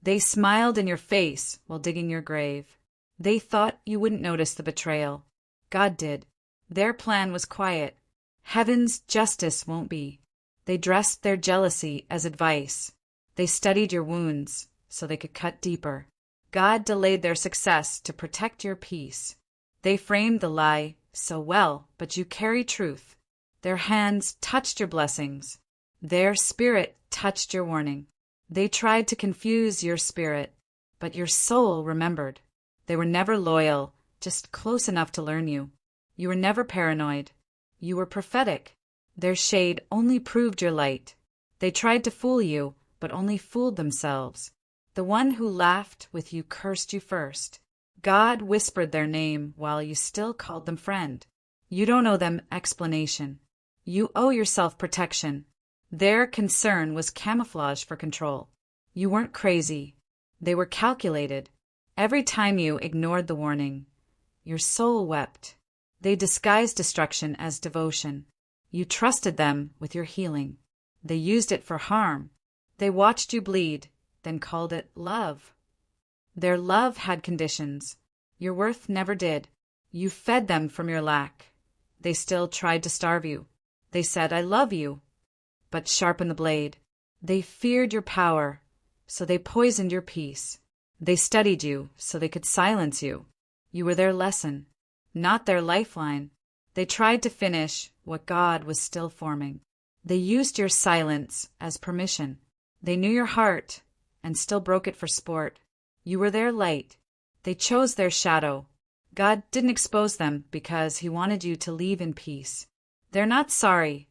They smiled in your face while digging your grave. They thought you wouldn't notice the betrayal. God did. Their plan was quiet. Heaven's justice won't be. They dressed their jealousy as advice. They studied your wounds so they could cut deeper. God delayed their success to protect your peace. They framed the lie so well, but you carry truth. Their hands touched your blessings. Their spirit touched your warning. They tried to confuse your spirit, but your soul remembered. They were never loyal, just close enough to learn you. You were never paranoid. You were prophetic. Their shade only proved your light. They tried to fool you, but only fooled themselves. The one who laughed with you cursed you first. God whispered their name while you still called them friend. You don't owe them explanation. You owe yourself protection. Their concern was camouflage for control. You weren't crazy. They were calculated. Every time you ignored the warning, your soul wept. They disguised destruction as devotion. You trusted them with your healing. They used it for harm. They watched you bleed, then called it love. Their love had conditions. Your worth never did. You fed them from your lack. They still tried to starve you. They said, "I love you," but sharpened the blade. They feared your power, so they poisoned your peace. They studied you so they could silence you. You were their lesson, not their lifeline. They tried to finish what God was still forming. They used your silence as permission. They knew your heart and still broke it for sport. You were their light. They chose their shadow. God didn't expose them because He wanted you to leave in peace. They're not sorry.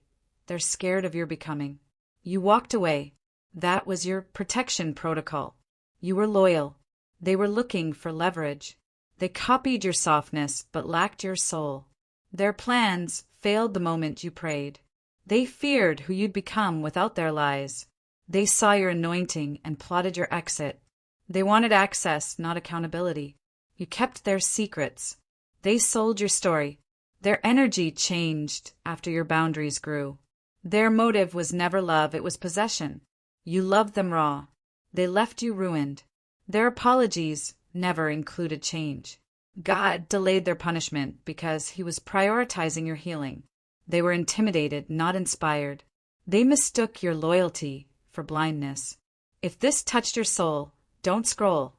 They're scared of your becoming. You walked away. That was your protection protocol. You were loyal. They were looking for leverage. They copied your softness but lacked your soul. Their plans failed the moment you prayed. They feared who you'd become without their lies. They saw your anointing and plotted your exit. They wanted access, not accountability. You kept their secrets. They sold your story. Their energy changed after your boundaries grew. Their motive was never love, it was possession. You loved them raw. They left you ruined. Their apologies never included change. God delayed their punishment because He was prioritizing your healing. They were intimidated, not inspired. They mistook your loyalty for blindness. If this touched your soul, don't scroll.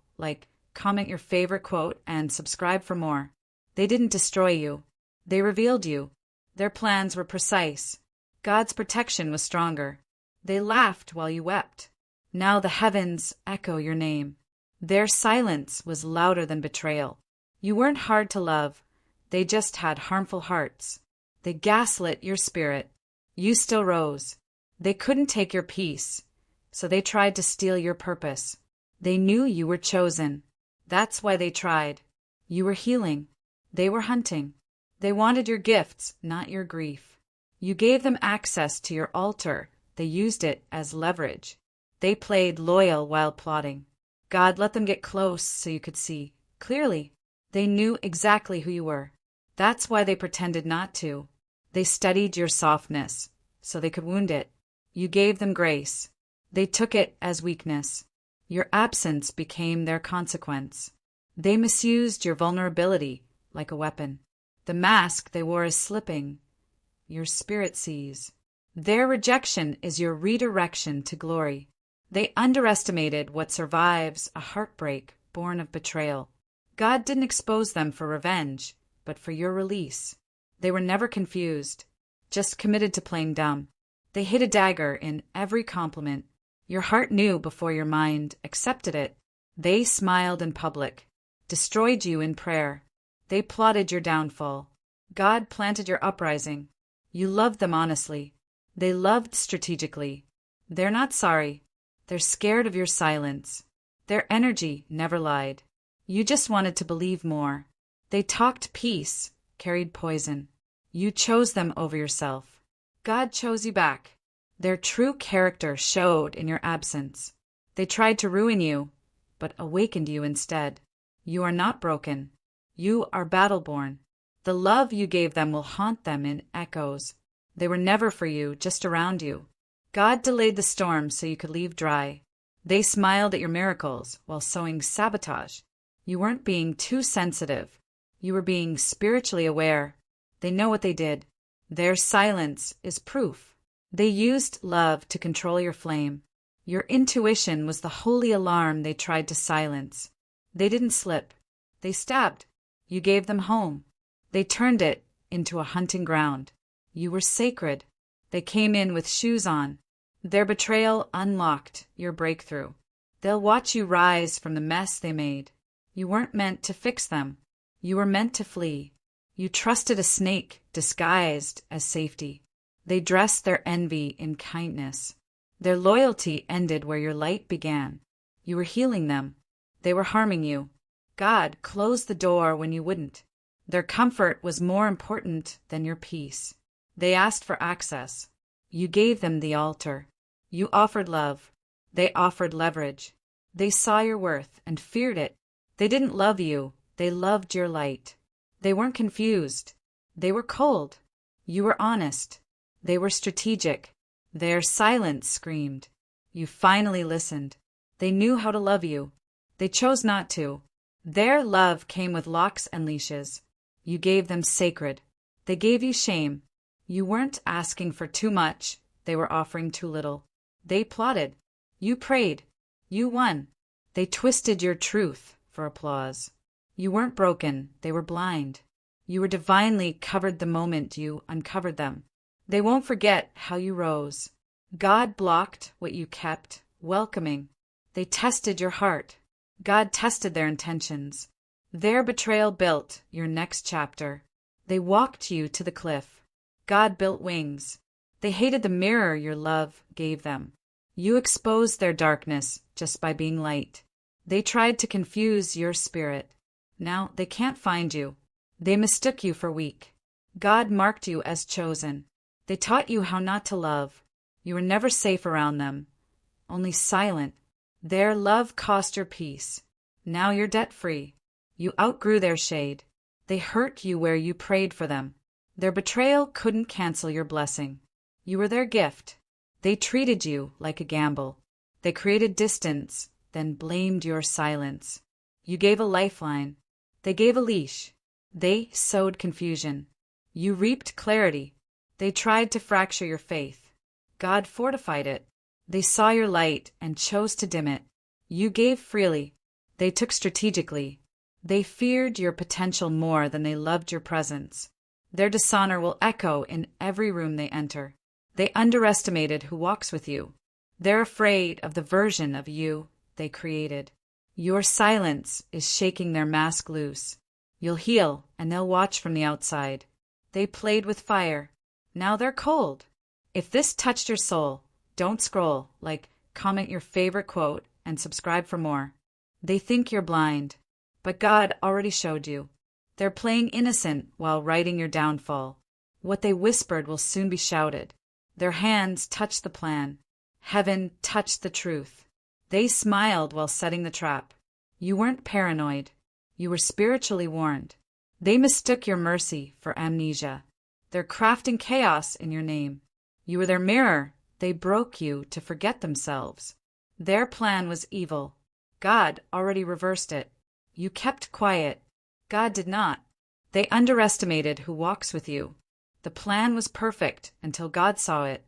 Comment your favorite quote and subscribe for more. They didn't destroy you. They revealed you. Their plans were precise. God's protection was stronger. They laughed while you wept. Now the heavens echo your name. Their silence was louder than betrayal. You weren't hard to love. They just had harmful hearts. They gaslit your spirit. You still rose. They couldn't take your peace, so they tried to steal your purpose. They knew you were chosen. That's why they tried. You were healing. They were hunting. They wanted your gifts, not your grief. You gave them access to your altar. They used it as leverage. They played loyal while plotting. God let them get close so you could see clearly. They knew exactly who you were. That's why they pretended not to. They studied your softness so they could wound it. You gave them grace. They took it as weakness. Your absence became their consequence. They misused your vulnerability like a weapon. The mask they wore is slipping. Your spirit sees. Their rejection is your redirection to glory. They underestimated what survives a heartbreak born of betrayal. God didn't expose them for revenge, but for your release. They were never confused, just committed to playing dumb. They hid a dagger in every compliment. Your heart knew before your mind accepted it. They smiled in public, destroyed you in prayer. They plotted your downfall. God planted your uprising. You loved them honestly. They loved strategically. They're not sorry. They're scared of your silence. Their energy never lied. You just wanted to believe more. They talked peace, carried poison. You chose them over yourself. God chose you back. Their true character showed in your absence. They tried to ruin you, but awakened you instead. You are not broken. You are battle-born. The love you gave them will haunt them in echoes. They were never for you, just around you. God delayed the storm so you could leave dry. They smiled at your miracles while sowing sabotage. You weren't being too sensitive. You were being spiritually aware. They know what they did. Their silence is proof. They used love to control your flame. Your intuition was the holy alarm they tried to silence. They didn't slip. They stabbed. You gave them home. They turned it into a hunting ground. You were sacred. They came in with shoes on. Their betrayal unlocked your breakthrough. They'll watch you rise from the mess they made. You weren't meant to fix them. You were meant to flee. You trusted a snake disguised as safety. They dressed their envy in kindness. Their loyalty ended where your light began. You were healing them. They were harming you. God closed the door when you wouldn't. Their comfort was more important than your peace. They asked for access. You gave them the altar. You offered love. They offered leverage. They saw your worth and feared it. They didn't love you. They loved your light. They weren't confused. They were cold. You were honest. They were strategic. Their silence screamed. You finally listened. They knew how to love you. They chose not to. Their love came with locks and leashes. You gave them sacred. They gave you shame. You weren't asking for too much. They were offering too little. They plotted. You prayed. You won. They twisted your truth for applause. You weren't broken. They were blind. You were divinely covered the moment you uncovered them. They won't forget how you rose. God blocked what you kept welcoming. They tested your heart. God tested their intentions. Their betrayal built your next chapter. They walked you to the cliff. God built wings. They hated the mirror your love gave them. You exposed their darkness just by being light. They tried to confuse your spirit. Now they can't find you. They mistook you for weak. God marked you as chosen. They taught you how not to love. You were never safe around them, only silent. Their love cost your peace. Now you're debt-free. You outgrew their shade. They hurt you where you prayed for them. Their betrayal couldn't cancel your blessing. You were their gift. They treated you like a gamble. They created distance, then blamed your silence. You gave a lifeline. They gave a leash. They sowed confusion. You reaped clarity. They tried to fracture your faith. God fortified it. They saw your light and chose to dim it. You gave freely. They took strategically. They feared your potential more than they loved your presence. Their dishonor will echo in every room they enter. They underestimated who walks with you. They're afraid of the version of you they created. Your silence is shaking their mask loose. You'll heal, and they'll watch from the outside. They played with fire. Now they're cold. If this touched your soul, don't scroll, comment your favorite quote, and subscribe for more. They think you're blind, but God already showed you. They're playing innocent while writing your downfall. What they whispered will soon be shouted. Their hands touched the plan. Heaven touched the truth. They smiled while setting the trap. You weren't paranoid. You were spiritually warned. They mistook your mercy for amnesia. They're crafting chaos in your name. You were their mirror. They broke you to forget themselves. Their plan was evil. God already reversed it. You kept quiet. God did not. They underestimated who walks with you. The plan was perfect until God saw it.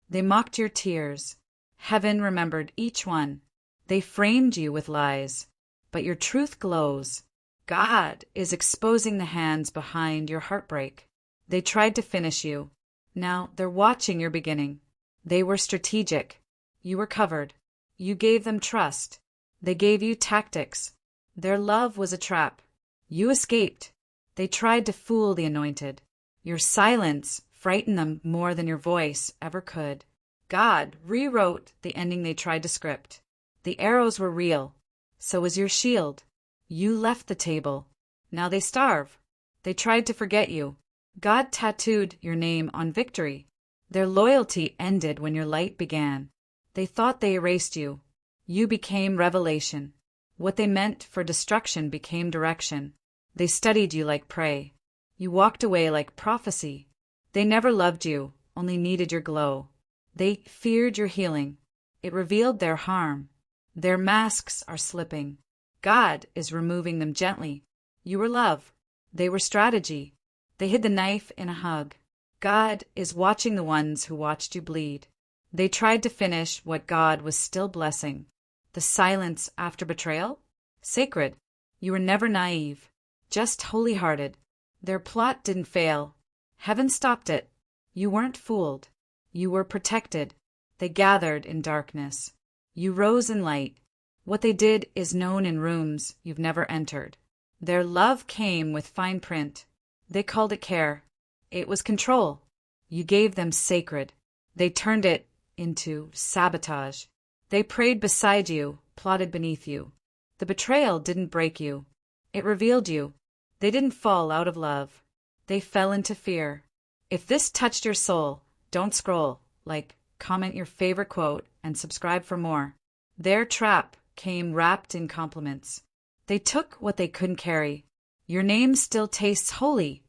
They mocked your tears. Heaven remembered each one. They framed you with lies. But your truth glows. God is exposing the hands behind your heartbreak. They tried to finish you. Now they're watching your beginning. They were strategic. You were covered. You gave them trust. They gave you tactics. Their love was a trap. You escaped. They tried to fool the anointed. Your silence frightened them more than your voice ever could. God rewrote the ending they tried to script. The arrows were real. So was your shield. You left the table. Now they starve. They tried to forget you. God tattooed your name on victory. Their loyalty ended when your light began. They thought they erased you. You became revelation. What they meant for destruction became direction. They studied you like prey. You walked away like prophecy. They never loved you, only needed your glow. They feared your healing. It revealed their harm. Their masks are slipping. God is removing them gently. You were love. They were strategy. They hid the knife in a hug. God is watching the ones who watched you bleed. They tried to finish what God was still blessing. The silence after betrayal? Sacred. You were never naive, just holy-hearted. Their plot didn't fail. Heaven stopped it. You weren't fooled. You were protected. They gathered in darkness. You rose in light. What they did is known in rooms you've never entered. Their love came with fine print. They called it care. It was control. You gave them sacred. They turned it into sabotage. They prayed beside you, plotted beneath you. The betrayal didn't break you. It revealed you. They didn't fall out of love. They fell into fear. If this touched your soul, don't scroll. Like, comment your favorite quote, and subscribe for more. Their trap came wrapped in compliments. They took what they couldn't carry. Your name still tastes holy,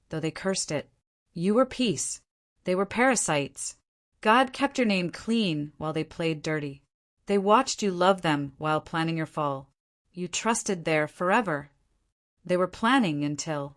though they cursed it. You were peace. They were parasites. God kept your name clean while they played dirty. They watched you love them while planning your fall. You trusted there forever. They were planning until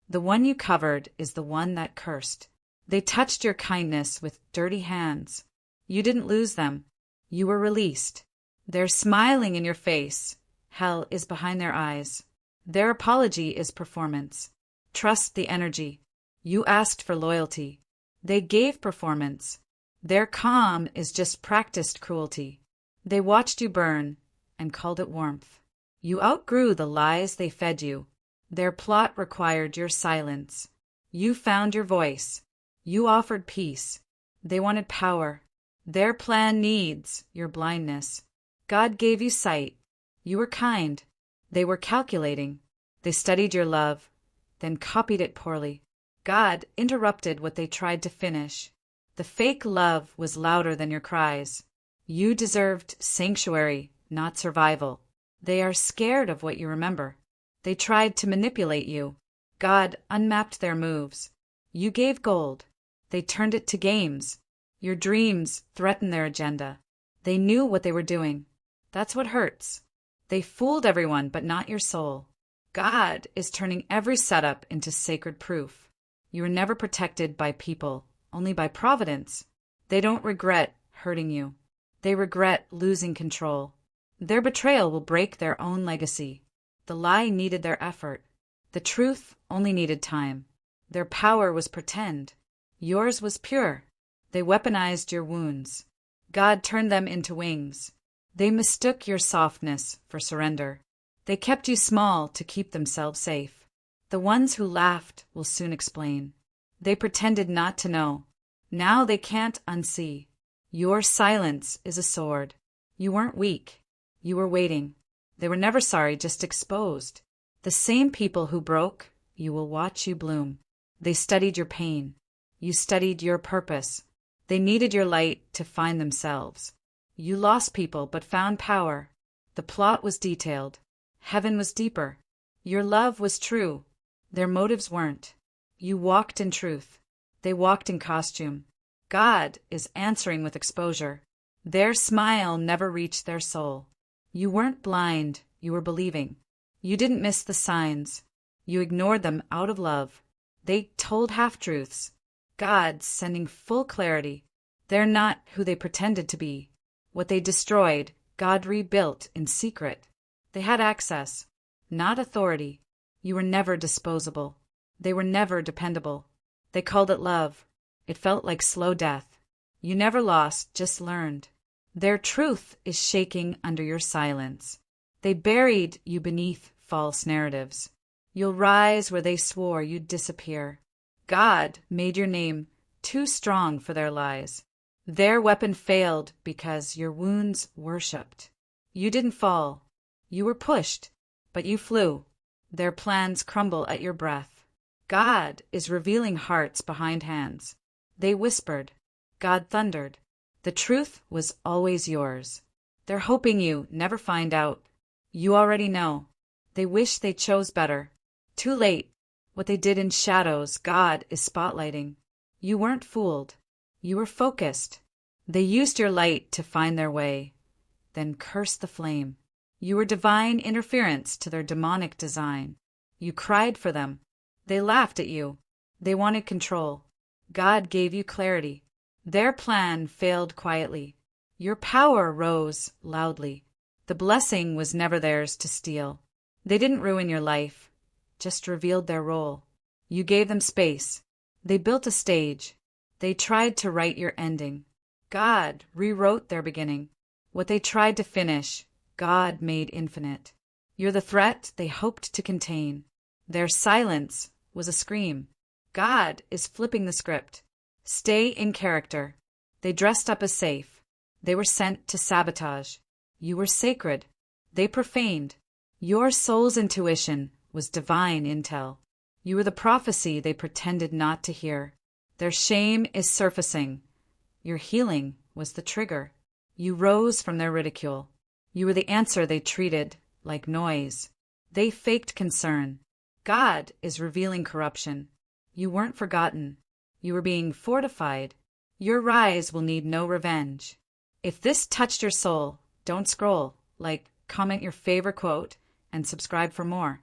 the one you covered is the one that cursed. They touched your kindness with dirty hands. You didn't lose them. You were released. They're smiling in your face. Hell is behind their eyes. Their apology is performance. Trust the energy. You asked for loyalty. They gave performance. Their calm is just practiced cruelty. They watched you burn and called it warmth. You outgrew the lies they fed you. Their plot required your silence. You found your voice. You offered peace. They wanted power. Their plan needs your blindness. God gave you sight. You were kind. They were calculating. They studied your love, then copied it poorly. God interrupted what they tried to finish. The fake love was louder than your cries. You deserved sanctuary, not survival. They are scared of what you remember. They tried to manipulate you. God unmapped their moves. You gave gold. They turned it to games. Your dreams threatened their agenda. They knew what they were doing. That's what hurts. They fooled everyone but not your soul. God is turning every setup into sacred proof. You were never protected by people, only by providence. They don't regret hurting you. They regret losing control. Their betrayal will break their own legacy. The lie needed their effort. The truth only needed time. Their power was pretend. Yours was pure. They weaponized your wounds. God turned them into wings. They mistook your softness for surrender. They kept you small to keep themselves safe. The ones who laughed will soon explain. They pretended not to know. Now they can't unsee. Your silence is a sword. You weren't weak. You were waiting. They were never sorry, just exposed. The same people who broke, you will watch you bloom. They studied your pain. You studied your purpose. They needed your light to find themselves. You lost people but found power. The plot was detailed. Heaven was deeper. Your love was true. Their motives weren't. You walked in truth. They walked in costume. God is answering with exposure. Their smile never reached their soul. You weren't blind, you were believing. You didn't miss the signs. You ignored them out of love. They told half-truths. God's sending full clarity. They're not who they pretended to be. What they destroyed, God rebuilt in secret. They had access, not authority. You were never disposable. They were never dependable. They called it love. It felt like slow death. You never lost, just learned. Their truth is shaking under your silence. They buried you beneath false narratives. You'll rise where they swore you'd disappear. God made your name too strong for their lies. Their weapon failed because your wounds worshipped. You didn't fall. You were pushed, but you flew. Their plans crumble at your breath. God is revealing hearts behind hands. They whispered. God thundered. The truth was always yours. They're hoping you never find out. You already know. They wish they chose better. Too late. What they did in shadows, God is spotlighting. You weren't fooled. You were focused. They used your light to find their way. then cursed the flame. You were divine interference to their demonic design. You cried for them. They laughed at you. They wanted control. God gave you clarity. Their plan failed quietly. Your power rose loudly. The blessing was never theirs to steal. They didn't ruin your life, just revealed their role. You gave them space. They built a stage. They tried to write your ending. God rewrote their beginning. What they tried to finish, God made infinite. You're the threat they hoped to contain. Their silence was a scream. God is flipping the script. Stay in character. They dressed up as safe. They were sent to sabotage. You were sacred. They profaned. Your soul's intuition was divine intel. You were the prophecy they pretended not to hear. Their shame is surfacing. Your healing was the trigger. You rose from their ridicule. You were the answer they treated like noise. They faked concern. God is revealing corruption. You weren't forgotten. You were being fortified. Your rise will need no revenge. If this touched your soul, don't scroll. Like, comment your favorite quote, and subscribe for more.